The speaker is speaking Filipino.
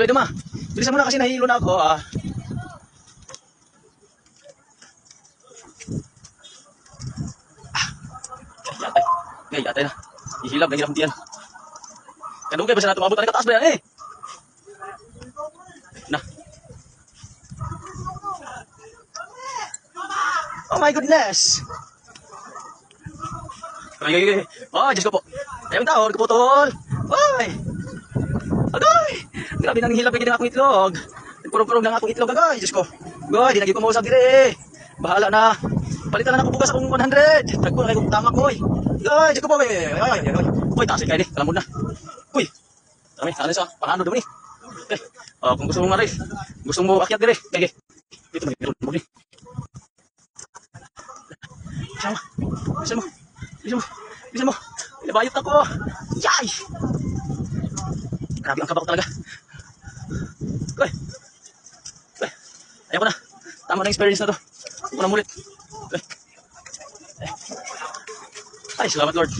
Pwede ma. Bilisan mo na kasi nahihilo na ako. Ngay, atay na. Ihilab, nahihirap diyan. Kanong kayo, basta na tumabot na kataas ba yan eh. Na. Oh my goodness. Ay. Oh, Diyos ko po. Ayun tao, nagputol. Ay. Agay. Grabe nang hilap na akong itlog. Nagpurong-purong lang akong itlog, agay. Diyos ko. Goy, di naging ko mausap dire. Bahala na. Palitan na ako bukas akong 100. Tagpo na kayo tama ko, oy. Ay, Diyos ko po. Ay. Uy, taas kayo di. Kalamod na. Uy. Kami, ano sa? Pangano doon eh. Kung gusto mo nga rin. Gusto mo akyat dire. Kaya, ito mo rin. Bisa mo. Nabayot ako. Yay! Grabe ang kaba ko talaga. Uy. Ayaw ko na. Tama na experience na to. Huwag ko na mulit. Ay, salamat Lord.